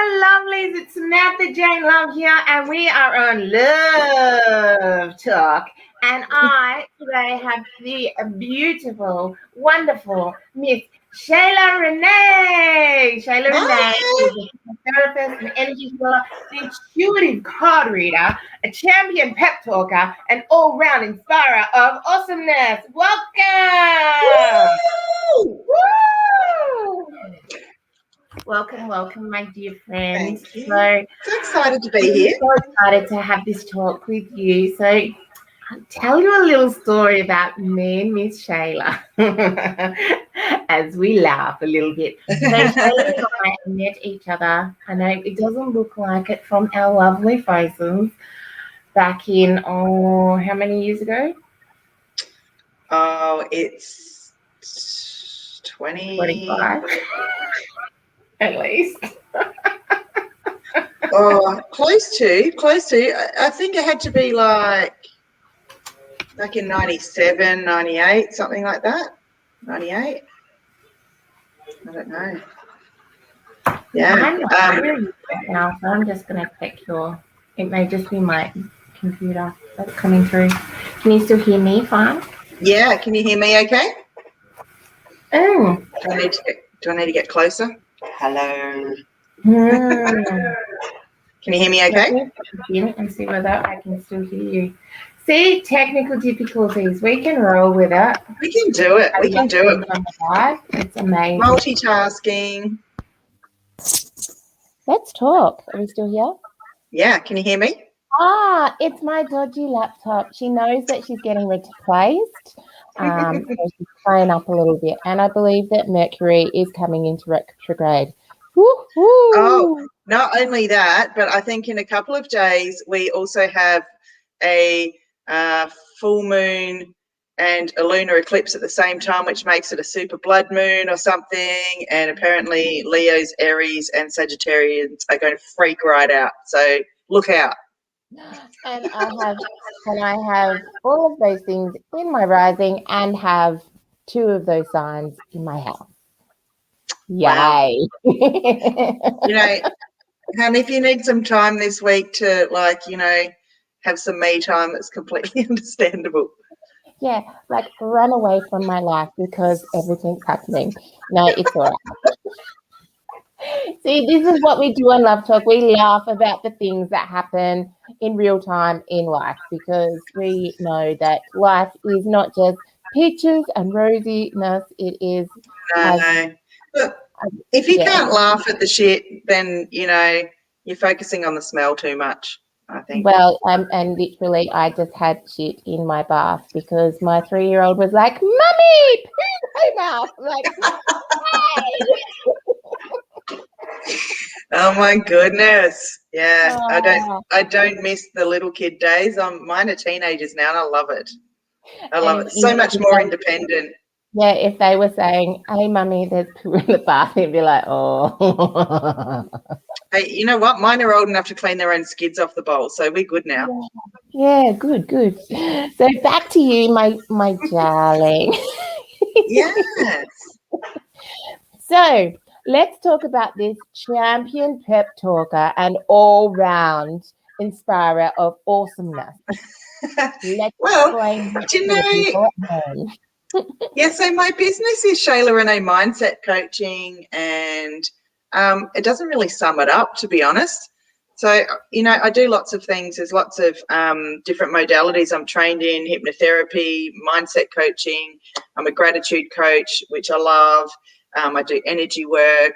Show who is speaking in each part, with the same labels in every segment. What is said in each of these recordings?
Speaker 1: lovelies, it's Samantha Jane Love here, and we are on Love Talk. And I today have the beautiful, wonderful Miss Shalya Renee. Shalya Renee is a therapist, an energy healer, an intuitive card reader, a champion pep talker, an all-round inspirer of awesomeness. Welcome! Woo! Woo! Welcome, my dear friend.
Speaker 2: Thank you. So excited to be here.
Speaker 1: So excited to have this talk with you. So I'll tell you a little story about me and Miss Shayla as we laugh a little bit. So Shayla and I met each other. I know it doesn't look like it from our lovely faces back in, how many years ago?
Speaker 2: Oh, it's
Speaker 1: 25. At least.
Speaker 2: Close to. I think it had to be like back in 97, 98, something like that. 98. I don't know. Yeah.
Speaker 1: I'm not hearing you right now, so I'm just going to check it may just be my computer that's coming through. Can you still hear me fine?
Speaker 2: Yeah, can you hear me okay?
Speaker 1: Oh.
Speaker 2: Do I need to get closer? Hello. Can you hear me okay?
Speaker 1: And see whether I can still hear you. See, technical difficulties. We can roll with it.
Speaker 2: We can do it.
Speaker 1: It's amazing.
Speaker 2: Multitasking.
Speaker 1: Let's talk. Are we still here?
Speaker 2: Yeah. Can you hear me?
Speaker 1: It's my dodgy laptop. She knows that she's getting replaced. So she's playing up a little bit. And I believe that Mercury is coming into retrograde. Woo-hoo.
Speaker 2: Oh, not only that, but I think in a couple of days we also have a full moon and a lunar eclipse at the same time, which makes it a super blood moon or something. And apparently Leos, Aries, and Sagittarians are going to freak right out. So look out.
Speaker 1: And I have all of those things in my rising and have 2 of those signs in my house. Yay.
Speaker 2: Wow. And if you need some time this week to have some me time, it's completely understandable.
Speaker 1: Yeah, like run away from my life because everything's happening. No, it's all right. See, this is what we do on Love Talk. We laugh about the things that happen in real time in life because we know that life is not just peaches and rosiness. It is.
Speaker 2: No. Look, if you can't laugh at the shit, then, you're focusing on the smell too much, I think.
Speaker 1: Well, and literally I just had shit in my bath because my 3-year-old was like, "Mummy, poo my mouth." I'm like, hey.
Speaker 2: Oh my goodness. Yeah. I don't miss the little kid days. Mine are teenagers now and I love it. I love it. So much more independent.
Speaker 1: Yeah, if they were saying, "Hey mummy, there's poo in the bath," you'd be like, "Oh."
Speaker 2: Hey, you know what? Mine are old enough to clean their own skids off the bowl, so we're good now.
Speaker 1: Yeah, good. So back to you, my darling.
Speaker 2: Yes.
Speaker 1: So let's talk about this champion pep talker and all-round inspirer of awesomeness.
Speaker 2: Well, do you know? Yeah, so my business is Shalya Renee Mindset Coaching, and it doesn't really sum it up, to be honest. So, I do lots of things. There's lots of different modalities I'm trained in: hypnotherapy, mindset coaching. I'm a gratitude coach, which I love. I do energy work.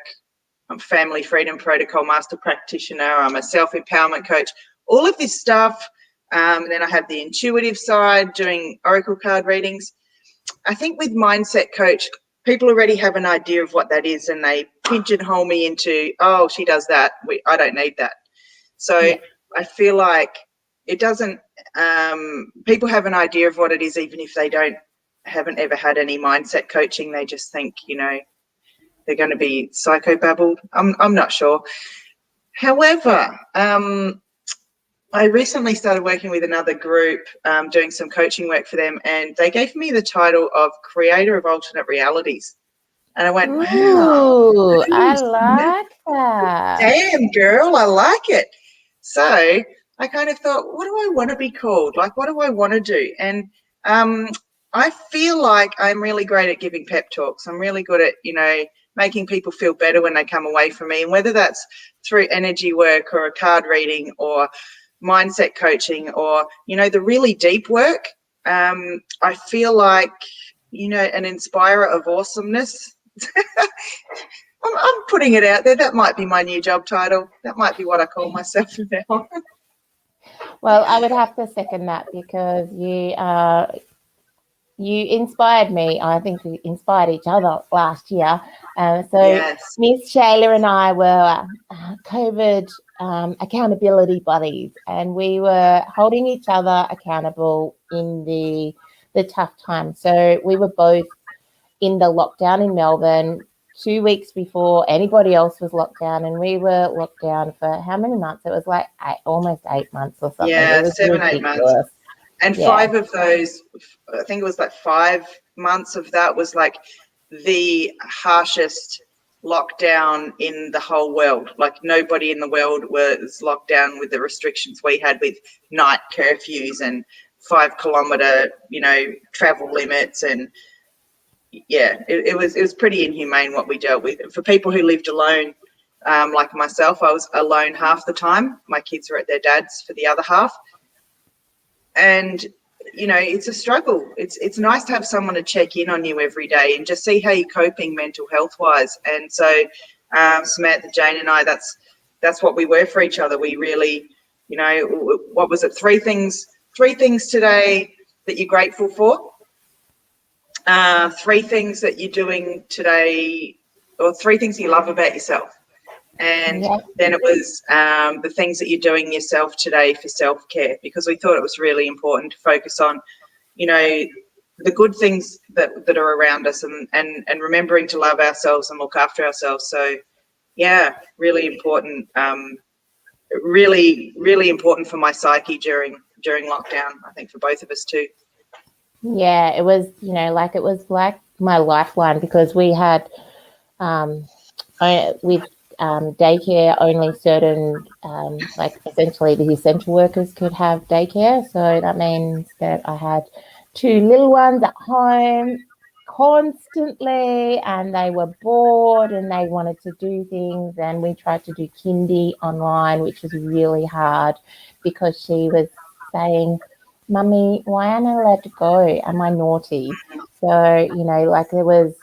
Speaker 2: I'm family freedom protocol master practitioner. I'm a self-empowerment coach. All of this stuff. And then I have the intuitive side, doing oracle card readings. I think with mindset coach, people already have an idea of what that is, and they pigeonhole me into, "Oh, she does that. I don't need that." So yeah. I feel like it doesn't. People have an idea of what it is, even if they haven't ever had any mindset coaching. They just think, they're going to be psychobabbled. I'm not sure. However, I recently started working with another group, doing some coaching work for them, and they gave me the title of Creator of Alternate Realities. And I went,
Speaker 1: "Wow, I like that.
Speaker 2: Damn, girl, I like it. So I kind of thought, what do I want to be called? Like, what do I want to do? And um, I feel like I'm really great at giving pep talks. I'm really good at, making people feel better when they come away from me. And whether that's through energy work or a card reading or mindset coaching or, the really deep work, I feel like, an inspirer of awesomeness. I'm putting it out there. That might be my new job title. That might be what I call myself now.
Speaker 1: Well, I would have to second that because you inspired me. I think we inspired each other last year. So
Speaker 2: Yes.
Speaker 1: Miss Shayla and I were COVID accountability buddies, and we were holding each other accountable in the tough times. So we were both in the lockdown in Melbourne 2 weeks before anybody else was locked down, and we were locked down for how many months? It was like almost 8 months or something.
Speaker 2: Yeah,
Speaker 1: It was
Speaker 2: 7-8 months.
Speaker 1: ridiculous.
Speaker 2: And 5 of those, I think it was like 5 months of that was like the harshest lockdown in the whole world. Like nobody in the world was locked down with the restrictions we had with night curfews and 5-kilometre, travel limits. And yeah, it was pretty inhumane what we dealt with. For people who lived alone, like myself, I was alone half the time. My kids were at their dad's for the other half. And, it's a struggle. It's nice to have someone to check in on you every day and just see how you're coping mental health wise. And so Samantha, Jane and I, that's what we were for each other. We really, what was it? 3 things today that you're grateful for. 3 things that you're doing today, or 3 things you love about yourself. And then it was the things that you're doing yourself today for self-care, because we thought it was really important to focus on, the good things that are around us and remembering to love ourselves and look after ourselves. So, yeah, really important, really, really important for my psyche during lockdown, I think for both of us too.
Speaker 1: Yeah, it was, it was like my lifeline, because we had with daycare, only certain, essentially the essential workers could have daycare. So that means that I had 2 little ones at home constantly, and they were bored and they wanted to do things. And we tried to do kindy online, which was really hard because she was saying, "Mummy, why aren't I allowed to go? Am I naughty?" So, there was,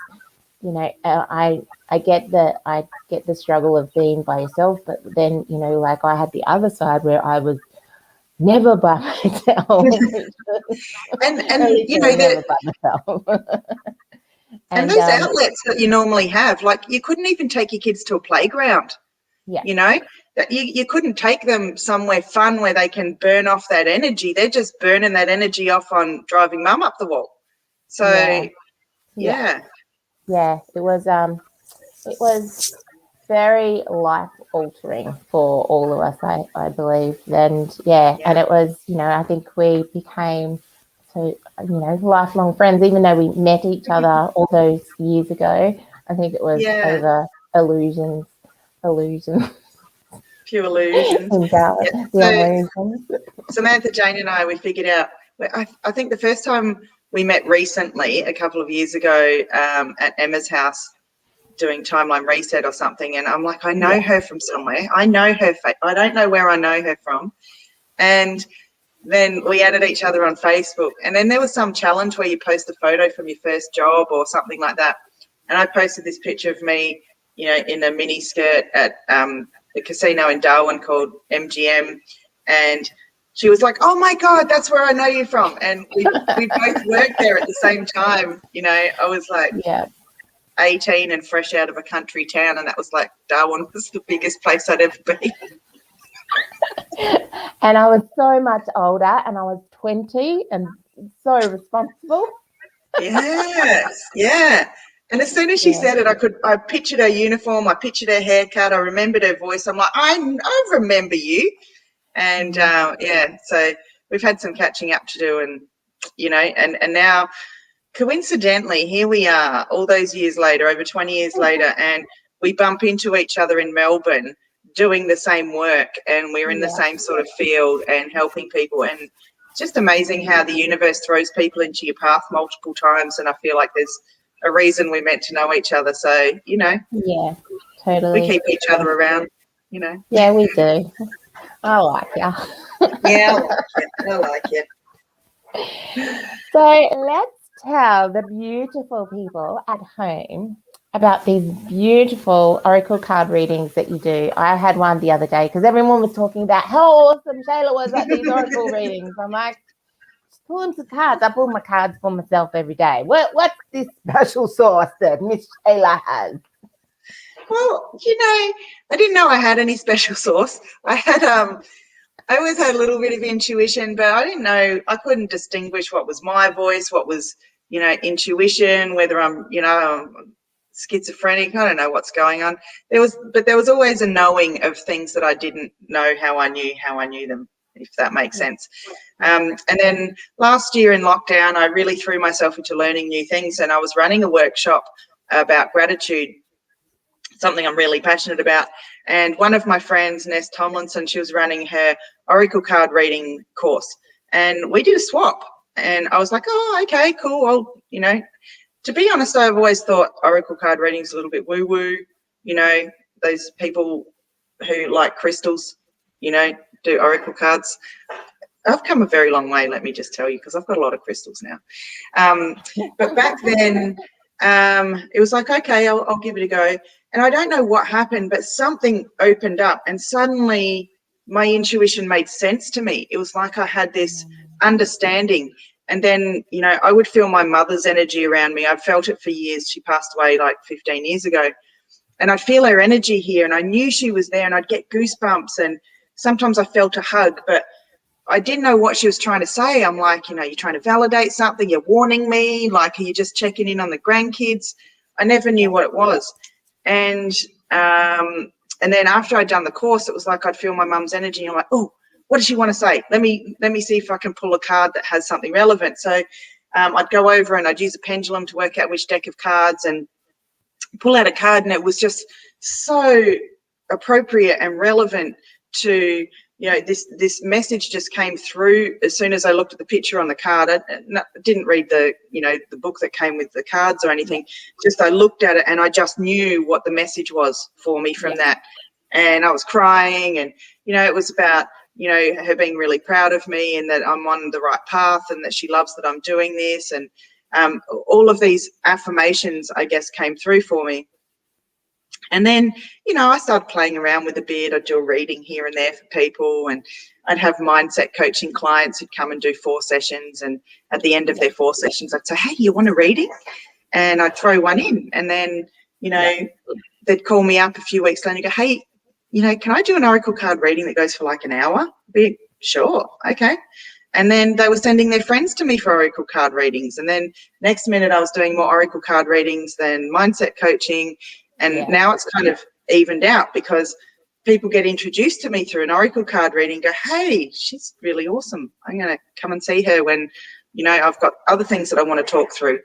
Speaker 1: I get the struggle of being by yourself, but then, I had the other side where I was never by myself.
Speaker 2: and
Speaker 1: never by myself.
Speaker 2: and those outlets that you normally have, like you couldn't even take your kids to a playground.
Speaker 1: Yeah.
Speaker 2: That you couldn't take them somewhere fun where they can burn off that energy. They're just burning that energy off on driving mum up the wall. So yeah.
Speaker 1: It was very life altering for all of us, I believe. And and it was, I think we became lifelong friends, even though we met each other all those years ago. I think it was over illusions.
Speaker 2: Pure illusions.
Speaker 1: Illusions.
Speaker 2: Samantha, Jane and I, we figured out, I think the first time we met recently, a couple of years ago, at Emma's house doing Timeline Reset or something, and I'm like, I know her from somewhere. I know her face. I don't know where I know her from. And then we added each other on Facebook, and then there was some challenge where you post a photo from your first job or something like that. And I posted this picture of me, in a mini skirt at the casino in Darwin called MGM, and she was like, "Oh my God, that's where I know you from." And we both worked there at the same time. I was like 18 and fresh out of a country town, and that was like Darwin was the biggest place I'd ever been.
Speaker 1: And I was so much older, and I was 20 and so responsible.
Speaker 2: Yes, yeah. And as soon as she said it, I pictured her uniform, I pictured her haircut, I remembered her voice. I'm like, I remember you. And so we've had some catching up to do, and and now coincidentally here we are all those years later, over 20 years later, and we bump into each other in Melbourne doing the same work, and we're in the same sort of field and helping people. And it's just amazing how the universe throws people into your path multiple times, and I feel like there's a reason we're meant to know each other. So, you know,
Speaker 3: yeah, totally.
Speaker 2: we keep each other around, you know.
Speaker 3: Yeah, we do. I like you.
Speaker 2: Yeah, I like it.
Speaker 3: So let's tell the beautiful people at home about these beautiful oracle card readings that you do. I had one the other day because everyone was talking about how awesome Shayla was at these oracle readings. I'm like, just pulling some cards. I pull my cards for myself every day. What's this special sauce that Miss Shayla has?
Speaker 2: Well, you know, I didn't know I had any special sauce. I always had a little bit of intuition, but I didn't know, I couldn't distinguish what was my voice, what was, you know, intuition, whether I'm, you know, schizophrenic. I don't know what's going on. There was always a knowing of things that I didn't know how I knew them, if that makes sense. And then last year in lockdown, I really threw myself into learning new things, and I was running a workshop about gratitude, something I'm really passionate about. And one of my friends, Ness Tomlinson, she was running her oracle card reading course, and we did a swap. And I was like, oh, okay, cool. Well, you know, to be honest, I've always thought oracle card reading is a little bit woo-woo. You know, those people who like crystals, you know, do oracle cards. I've come a very long way, let me just tell you, because I've got a lot of crystals now. But back then, it was like, okay, I'll give it a go. And I don't know what happened, but something opened up, and suddenly my intuition made sense to me. It was like I had this understanding. And then, you know, I would feel my mother's energy around me. I've felt it for years. She passed away like 15 years ago. And I'd feel her energy here, and I knew she was there, and I'd get goosebumps. And sometimes I felt a hug, but I didn't know what she was trying to say. I'm like, you know, you're trying to validate something, you're warning me, like, are you just checking in on the grandkids? I never knew what it was. And then after I'd done the course, it was like I'd feel my mum's energy, and I'm like, oh, what does she want to say? Let me see if I can pull a card that has something relevant. So I'd go over and I'd use a pendulum to work out which deck of cards and pull out a card, and it was just so appropriate and relevant to, you know, this message just came through as soon as I looked at the picture on the card. I didn't read the, you know, the book that came with the cards or anything. Just I looked at it and I just knew what the message was for me from that. And I was crying, and, you know, it was about, you know, her being really proud of me and that I'm on the right path and that she loves that I'm doing this. And all of these affirmations, I guess, came through for me. And then, you know, I started playing around with a bit. I'd do a reading here and there for people, and I'd have mindset coaching clients who'd come and do 4 sessions. And at the end of their 4 sessions, I'd say, hey, you want a reading? And I'd throw one in. And then, you know, they'd call me up a few weeks later and go, hey, you know, can I do an oracle card reading that goes for like an hour? Be sure, okay. And then they were sending their friends to me for oracle card readings. And then next minute I was doing more oracle card readings than mindset coaching. And now it's kind of evened out because people get introduced to me through an oracle card reading and go, hey, she's really awesome. I'm going to come and see her when, you know, I've got other things that I want to talk through.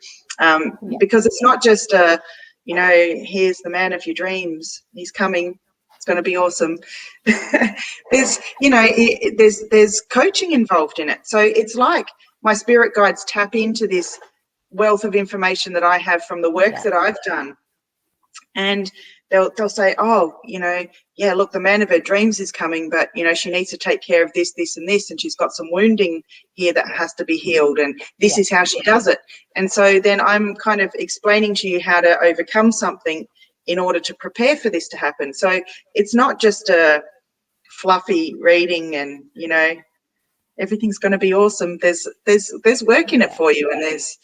Speaker 2: Because it's not just, you know, here's the man of your dreams. He's coming. It's going to be awesome. There's, you know, there's coaching involved in it. So it's like my spirit guides tap into this wealth of information that I have from the work that I've done. And they'll say, oh, you know, yeah, look, the man of her dreams is coming, but, you know, she needs to take care of this, this, and this, and she's got some wounding here that has to be healed, and this is how she does it. And so then I'm kind of explaining to you how to overcome something in order to prepare for this to happen. So it's not just a fluffy reading and, you know, everything's going to be awesome. There's work in it for you, and there's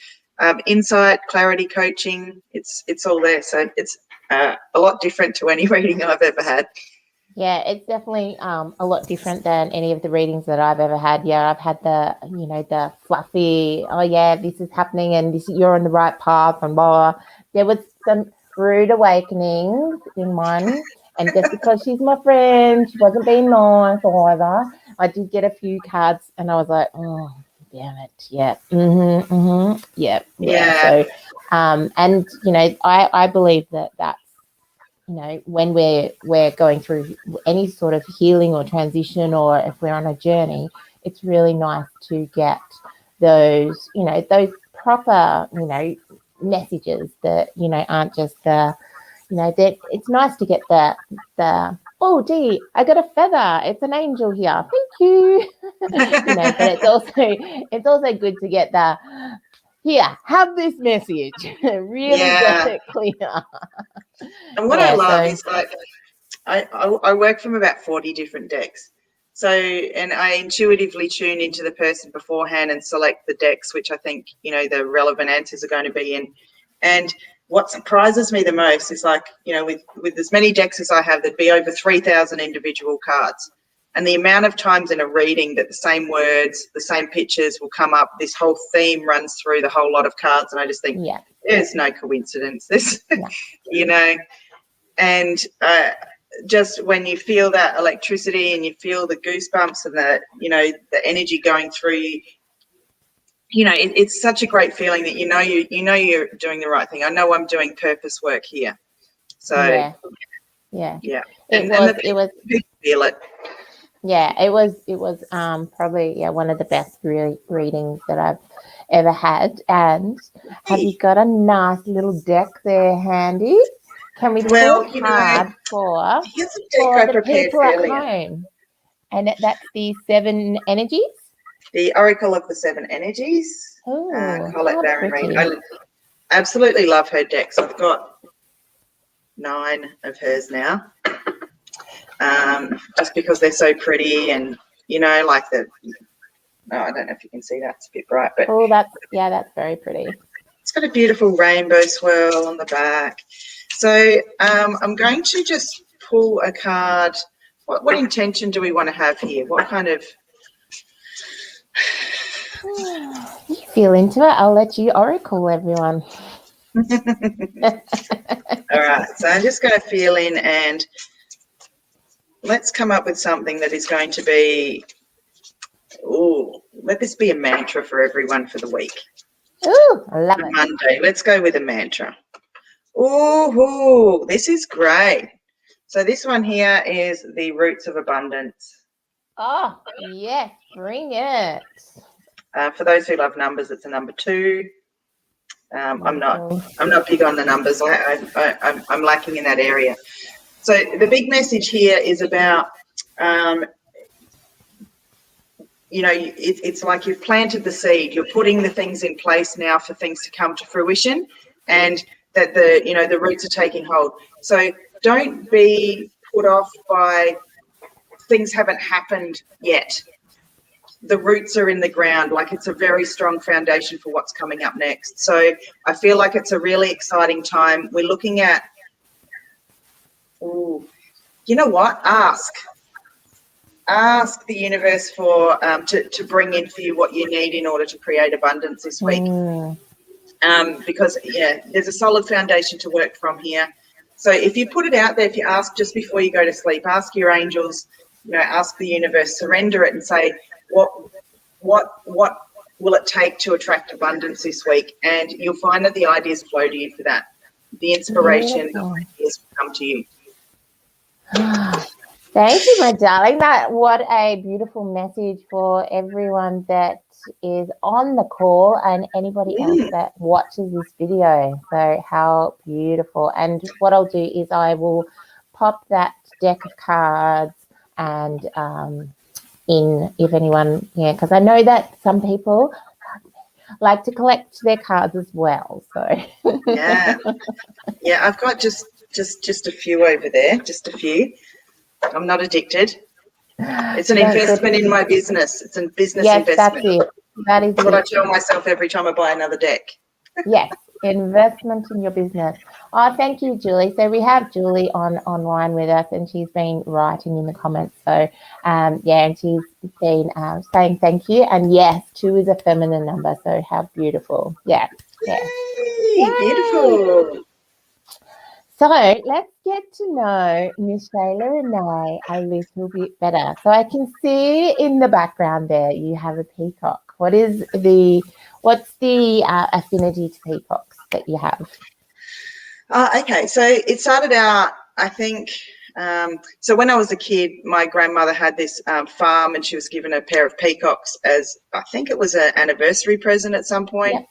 Speaker 2: insight, clarity coaching. It's all there. So it's a lot different to any reading I've ever had.
Speaker 3: Yeah, it's definitely a lot different than any of the readings that I've ever had. Yeah, I've had the, you know, the fluffy, oh yeah, this is happening and this, you're on the right path and blah. There was some rude awakenings in one, and just because she's my friend, she wasn't being nice either. I did get a few cards and I was like, oh, damn it. Yeah. Yeah. So, and, you know, I believe that that's when we're going through any sort of healing or transition, or if we're on a journey, it's really nice to get those, those proper, messages that, aren't just the, that it's nice to get the oh gee, I got a feather, it's an angel here, thank you. But it's also good to get the here, have this message. Really get it clear.
Speaker 2: And what I love is like I work from about 40 different decks. So, and I intuitively tune into the person beforehand and select the decks, which I think, the relevant answers are going to be in. And what surprises me the most is like, with as many decks as I have, there'd be over 3,000 individual cards. And the amount of times in a reading that the same words, the same pictures will come up, this whole theme runs through the whole lot of cards. And I just think, there's no coincidence. This, and just when you feel that electricity and you feel the goosebumps and the energy going through you, it's such a great feeling that you're doing the right thing. I know I'm doing purpose work here. So
Speaker 3: yeah.
Speaker 2: And the people feel it.
Speaker 3: Yeah, it was probably one of the best readings that I've ever had. And have you got a nice little deck there handy? Can we pull a card for the people at home? And that's the 7 energies?
Speaker 2: The Oracle of the 7 Energies. Colette Baron Reed. I absolutely love her decks. I've got 9 of hers now. Just because they're so pretty and, like I don't know if you can see that. It's a bit bright. But
Speaker 3: that's very pretty.
Speaker 2: It's got a beautiful rainbow swirl on the back. So I'm going to just pull a card. What intention do we want to have here? What kind of...
Speaker 3: You feel into it. I'll let you oracle everyone.
Speaker 2: All right. So I'm just going to feel in and let's come up with something that is going to be... let this be a mantra for everyone for the week.
Speaker 3: Ooh, I love it.
Speaker 2: Monday. Let's go with a mantra. Ooh, this is great. So this one here is the Roots of Abundance.
Speaker 3: Oh, yes, bring it.
Speaker 2: For those who love numbers, it's a number 2. I'm not big on the numbers. I'm lacking in that area. So the big message here is about, it's like you've planted the seed. You're putting the things in place now for things to come to fruition, and that the roots are taking hold. So don't be put off by things haven't happened yet. The roots are in the ground, like it's a very strong foundation for what's coming up next. So I feel like it's a really exciting time. We're looking at, you know what? Ask the universe for to bring in for you what you need in order to create abundance this week. Because there's a solid foundation to work from here. So if you put it out there, if you ask just before you go to sleep, ask your angels, ask the universe, surrender it and say, what will it take to attract abundance this week? And you'll find that the ideas flow to you for that. The inspiration of ideas will come to you.
Speaker 3: Thank you, my darling. What a beautiful message for everyone that is on the call and anybody else that watches this video. So how beautiful. And what I'll do is I will pop that deck of cards and in if anyone, because I know that some people like to collect their cards as well. So
Speaker 2: I've got just a few over there, just a few. I'm not addicted. It's an investment in my business. It's a business investment.
Speaker 3: That's it. That is
Speaker 2: what I tell myself every time I buy another deck.
Speaker 3: Yes, investment in your business. Oh, thank you, Julie. So we have Julie online with us, and she's been writing in the comments. So, and she's been saying thank you. And yes, 2 is a feminine number. So how beautiful. Yeah.
Speaker 2: Yay, beautiful.
Speaker 3: So let's get to know Miss Shayla Renee a little bit better. So I can see in the background there you have a peacock. What's the affinity to peacocks that you have?
Speaker 2: Okay, so it started out I think, so when I was a kid, my grandmother had this farm, and she was given a pair of peacocks as, I think it was an anniversary present at some point.
Speaker 3: Yep.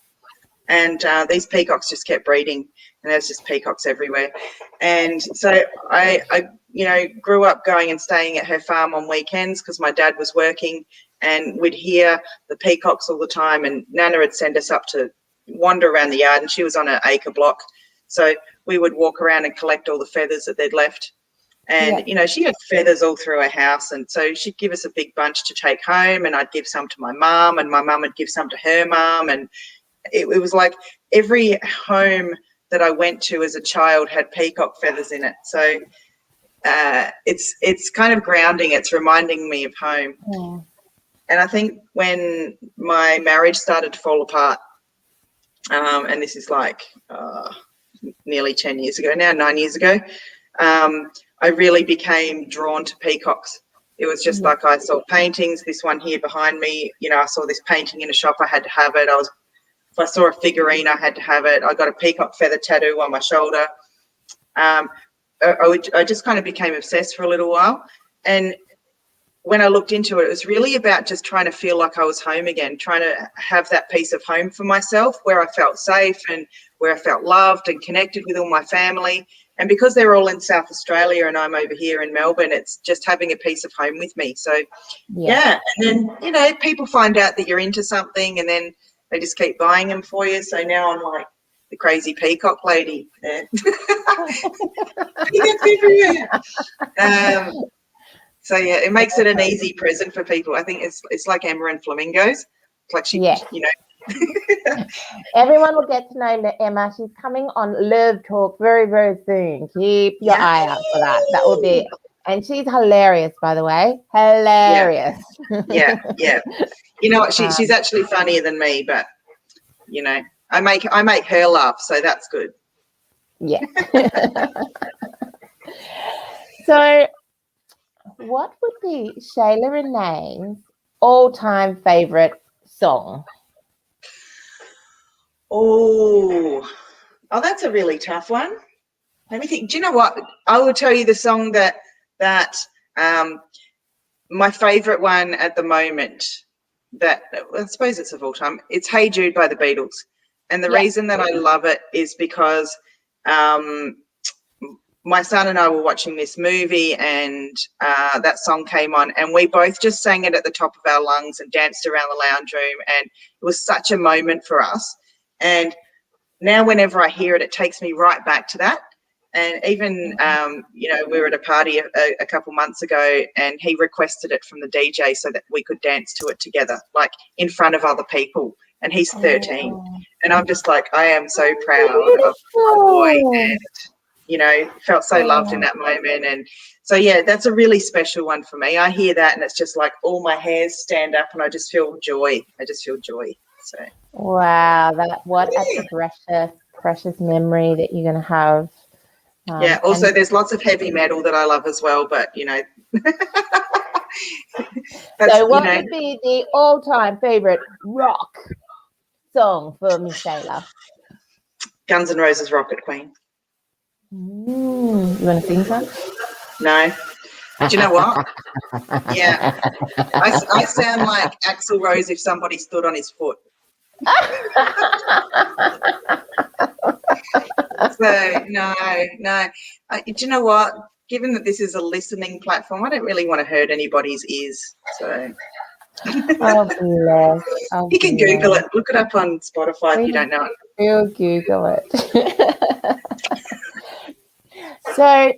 Speaker 2: And these peacocks just kept breeding, and there's just peacocks everywhere. And so I grew up going and staying at her farm on weekends because my dad was working, and we'd hear the peacocks all the time. And Nana would send us up to wander around the yard, and she was on an acre block. So we would walk around and collect all the feathers that they'd left. And, she had feathers all through her house. And so she'd give us a big bunch to take home, and I'd give some to my mum, and my mum would give some to her mum. And it was like every home that I went to as a child had peacock feathers in it. So it's kind of grounding. It's reminding me of home.
Speaker 3: Yeah.
Speaker 2: And I think when my marriage started to fall apart, and this is like nearly 10 years ago now, 9 years ago, I really became drawn to peacocks. It was just like I saw paintings, this one here behind me, I saw this painting in a shop, I had to have it. If I saw a figurine, I had to have it. I got a peacock feather tattoo on my shoulder. I just kind of became obsessed for a little while. And when I looked into it, it was really about just trying to feel like I was home again, trying to have that piece of home for myself where I felt safe and where I felt loved and connected with all my family. And because they're all in South Australia and I'm over here in Melbourne, it's just having a piece of home with me. So, yeah. And then, people find out that you're into something, and then they just keep buying them for you. So now I'm like the crazy peacock lady. Peacocks everywhere. So yeah, it makes it an easy present for people. I think it's like Emma and flamingos. It's like she.
Speaker 3: Everyone will get to know Emma. She's coming on Love Talk very, very soon. Keep your eye out for that. That will be, and she's hilarious, by the way. Hilarious.
Speaker 2: Yeah. You know what? She's actually funnier than me, but I make her laugh, so that's good.
Speaker 3: Yeah. So, what would be Shayla Renee's all-time favorite song?
Speaker 2: Oh, that's a really tough one. Let me think. Do you know what? I will tell you the song that my favorite one at the moment, that I suppose it's of all time. It's Hey Jude by the Beatles. And the reason that I love it is because my son and I were watching this movie, and that song came on, and we both just sang it at the top of our lungs and danced around the lounge room, and it was such a moment for us. And now whenever I hear it, it takes me right back to that. And even, we were at a party a couple months ago, and he requested it from the DJ so that we could dance to it together, like in front of other people. And he's 13. And I'm just like, I am so proud of my boy. And, felt so loved in that moment. And so, yeah, that's a really special one for me. I hear that, and it's just like all my hairs stand up, and I just feel joy. So.
Speaker 3: Wow, what a precious memory that you're going to have.
Speaker 2: Also there's lots of heavy metal that I love as well, but
Speaker 3: so what would be the all-time favorite rock song for Miss Shayla?
Speaker 2: Guns N' Roses Rocket Queen.
Speaker 3: You want to sing some?
Speaker 2: No. Do you know what? Yeah. I sound like Axl Rose if somebody stood on his foot. So no. Do you know what? Given that this is a listening platform, I don't really want to hurt anybody's ears. So
Speaker 3: you
Speaker 2: can Google it. Look it up on Spotify if you don't know it.
Speaker 3: We'll Google it. So,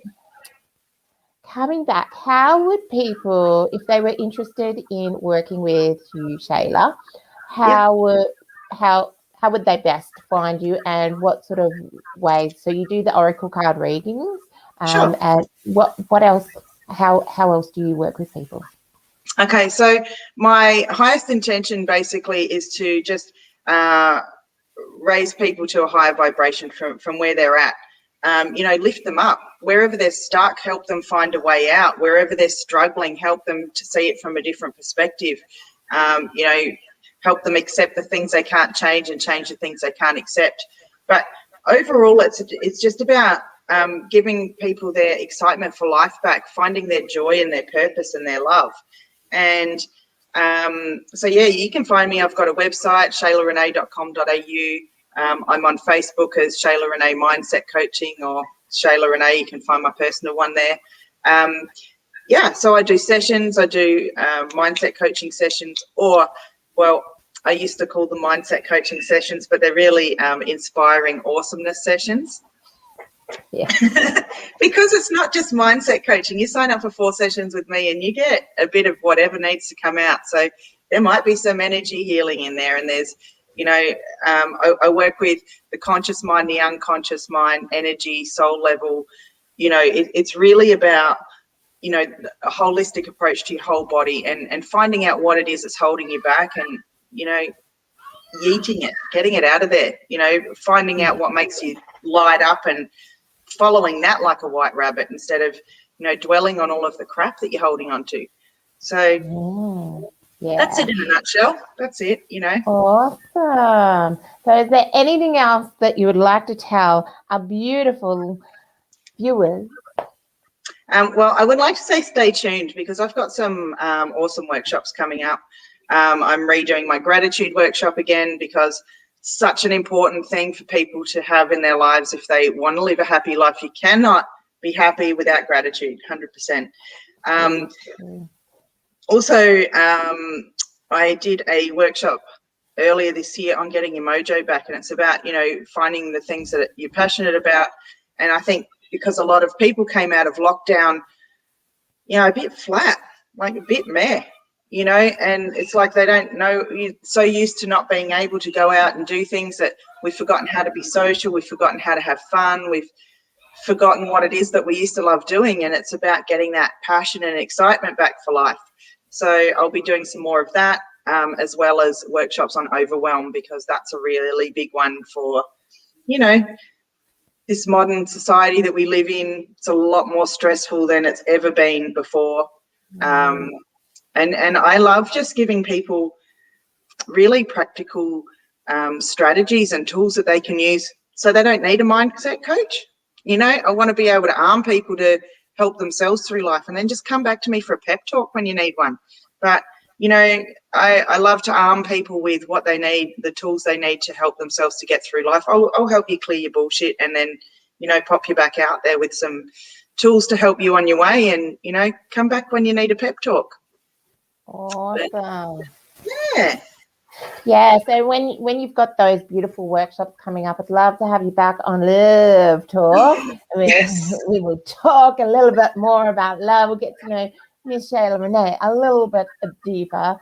Speaker 3: coming back, how would people, if they were interested in working with you, Shayla, how would they best find you, and what sort of ways? So you do the oracle card readings,
Speaker 2: sure.
Speaker 3: And what else? How else do you work with people?
Speaker 2: Okay, so my highest intention basically is to just raise people to a higher vibration from where they're at. Lift them up. Wherever they're stuck, help them find a way out. Wherever they're struggling, help them to see it from a different perspective. Help them accept the things they can't change and change the things they can't accept. But overall, it's just about giving people their excitement for life back, finding their joy and their purpose and their love. And so, yeah, you can find me. I've got a website, shaylarenee.com.au. I'm on Facebook as Shayla Renee Mindset Coaching, or Shayla Renee. You can find my personal one there. Yeah, so I do sessions. I do mindset coaching sessions, or, well, I used to call them mindset coaching sessions, but they're really inspiring awesomeness sessions.
Speaker 3: Yeah.
Speaker 2: Because it's not just mindset coaching. You sign up for 4 sessions with me and you get a bit of whatever needs to come out. So there might be some energy healing in there, and there's, you know, I work with the conscious mind, the unconscious mind, energy, soul level. You know, it's really about, you know, a holistic approach to your whole body, and finding out what it is that's holding you back, and, you know, yeeting it, getting it out of there, you know, finding out what makes you light up and following that like a white rabbit, instead of, you know, dwelling on all of the crap that you're holding on to. So
Speaker 3: yeah,
Speaker 2: that's it in a nutshell. That's it, you know.
Speaker 3: Awesome. So is there anything else that you would like to tell our beautiful viewers?
Speaker 2: Well, I would like to say stay tuned, because I've got some awesome workshops coming up. I'm redoing my gratitude workshop again, because it's such an important thing for people to have in their lives if they want to live a happy life. You cannot be happy without gratitude, 100%. Also, I did a workshop earlier this year on getting your mojo back, and it's about, you know, finding the things that you're passionate about. And I think because a lot of people came out of lockdown, you know, a bit flat, like a bit meh, you know, and it's like they don't know, you're so used to not being able to go out and do things that we've forgotten how to be social, we've forgotten how to have fun, we've forgotten what it is that we used to love doing, and it's about getting that passion and excitement back for life. So I'll be doing some more of that, as well as workshops on overwhelm, because that's a really big one for, you know, this modern society that we live in. It's a lot more stressful than it's ever been before. And I love just giving people really practical strategies and tools that they can use, so they don't need a mindset coach. You know, I want to be able to arm people to help themselves through life, and then just come back to me for a pep talk when you need one. But, you know, I love to arm people with what they need, the tools they need to help themselves to get through life. I'll help you clear your bullshit, and then, you know, pop you back out there with some tools to help you on your way, and, you know, come back when you need a pep talk.
Speaker 3: Awesome.
Speaker 2: Yeah.
Speaker 3: Yeah, so when you've got those beautiful workshops coming up, I'd love to have you back on Love Talk.
Speaker 2: Yes.
Speaker 3: We will talk a little bit more about love. We'll get to know Miss Shayla Renee a little bit deeper.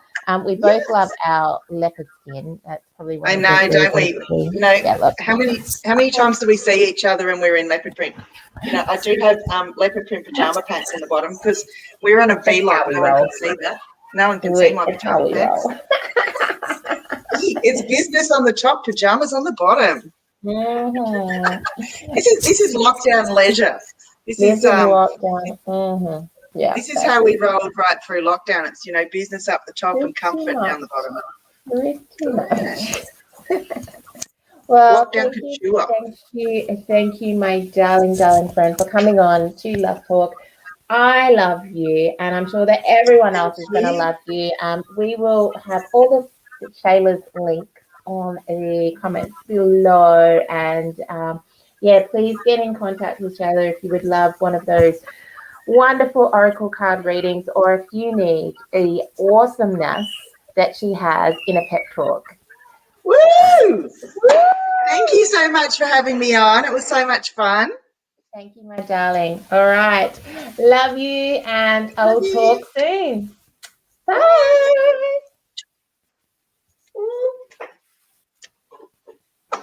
Speaker 3: We both love our leopard skin. That's probably one.
Speaker 2: I know, don't we? You know,
Speaker 3: yeah,
Speaker 2: how many times do we see each other and we're in leopard print? You know, I do have leopard print pajama pants in the bottom, because we're on a V light. No one can see that. No one can see my pajama pants. It's business on the top, pajamas on the bottom. This is lockdown leisure. This is
Speaker 3: lockdown. Yeah,
Speaker 2: this is how we rolled right through lockdown. It's, you know, business up the top and comfort down the bottom.
Speaker 3: Too much. Well, thank you, my darling friend, for coming on to Love Talk. I love you, and I'm sure that everyone else is going to love you. We will have all of Shayla's links on the comments below, and yeah, please get in contact with Shayla if you would love one of those wonderful oracle card readings, or if you need the awesomeness that she has in a pep talk.
Speaker 2: Woo! Thank you so much for having me on. It was so much fun.
Speaker 3: Thank you, my darling. All right. Love you, and I'll talk soon.